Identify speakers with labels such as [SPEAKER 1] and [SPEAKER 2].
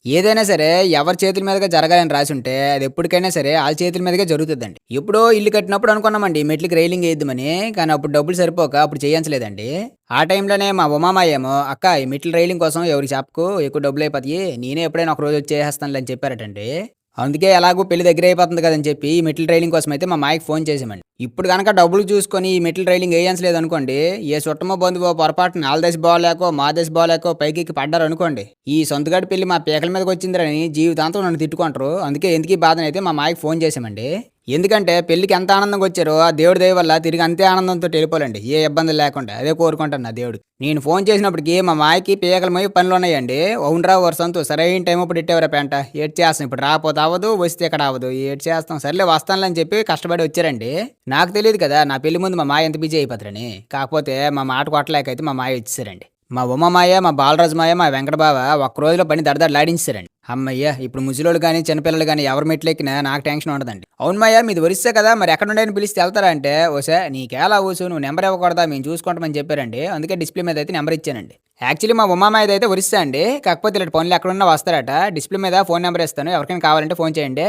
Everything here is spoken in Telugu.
[SPEAKER 1] ఏదైనా సరే ఎవరి చేతుల మీదుగా జరగాలని రాసుంటే అది ఎప్పటికైనా సరే ఆళ్ళ చేతుల మీదుగే జరుగుతదండి. ఎప్పుడో ఇల్లు కట్టినప్పుడు అనుకున్నామండి మెట్లకి రైలింగ్ ఏద్దామని. కానీ అప్పుడు డబ్బులు సరిపోక అప్పుడు చేయించలేదండి. ఆ టైంలోనే మా ఉమామాయ ఏమో "అక్క ఈ మెట్ల రైలింగ్ కోసం ఎవరికీ చెప్పకు ఎక్కువ డబ్బులయిపోతాయి. నేనే ఎప్పుడైనా ఒక రోజు వచ్చి చేసేస్తానులే" అని చెప్పారటండి. అందుకే ఎలాగో పెళ్లి దగ్గరైపోతుంది కదని చెప్పి ఈ మెట్ల రైలింగ్ కోసమయితే మా మాయకి ఫోను చేశామండి. ఇప్పుడు గనక డబ్బులు చూసుకొని ఈ మెట్ల రైలింగ్ ఏయించలేదనుకోండి, ఏ చుట్టమో, బంధువో పొరపాటున ఆళ్ళ దశ బాగోలేకో, మా దశ బాగోలేకో పైకెక్కి పడ్డారనుకోండి, ఈ సొంతగాడి పెళ్లి మా పీకల మీదకొచ్చిందిరని జీవితాంతం నన్ను తిట్టుకుంటరు. అందుకే ఎందుకీ బాధనైతే మా మాయకి ఫోను చేశామండి. ఎందుకంటే పెళ్ళికి ఎంత ఆనందంగొచ్చారో ఆ దేవుడి దయ వల్ల తిరిగి అంతే ఆనందంతోటి ఎళ్ళిపోవాలండి. ఏ ఇబ్బందులు లేకుండా. అదే కోరుకుంటాను నా దేవుడు. నేను ఫోను చేసినప్పటికి మా మాయకి పీకల మోయి పనులున్నాయండి. అవునురా ఓరి సంతు సరైన టైమప్పుడు ఎట్టావురా పెంట. ఏడ్చేస్తాం ఇప్పుడు రాపోతే అవ్వదు, వస్తే ఇక్కడ అవ్వదు. ఏడ్చేస్తాం. సర్లే వస్తానులే అని చెప్పి కష్టపడి వచ్చారండి. నాకు తెలీదు కదా! నా పెళ్లి ముందు మా మాయ ఎంత బిజీ అయిపోతారని. కాకపోతే మా మాట కొట్టలేకైతే మా మాయ వచ్చేసారండి. మా ఉమామాయ, మా బాలరాజు మాయ, మా వెంకట బావ ఒక్క రోజులో పని దడదడలాడించేసారండి. హమ్మయ్య! ఇప్పుడు ముసలోళ్ళు గాని, చిన్నపిల్లలు గాని ఎవరు మెట్లెక్కినా నాకు టెన్షన్ ఉండదండి. అవును మాయ మీది ఒరిస్సా కదా! మరి ఎక్కడుండాయని పిలిస్తే ఎళ్తారా అంటే, "ఒసేయ్ నీకేలా ఊసు నువ్వు నంబర్ ఇవ్వకూడదా? మేము చూసుకుంటామని" చెప్పారండి. అందుకే డిస్‌ప్లే మీదయితే నంబర్ ఇచ్చానండి. యాక్చువల్లీ మా ఉమామాయదయితే ఒరిస్సా అండి. కాకపోతే ఇలాంటి పనులు ఎక్కడున్నా వస్తారట. డిస్‌ప్లే మీద ఫోను నంబర్ ఇస్తాను. ఎవరికైనా కావాలంటే ఫోను చేయండి.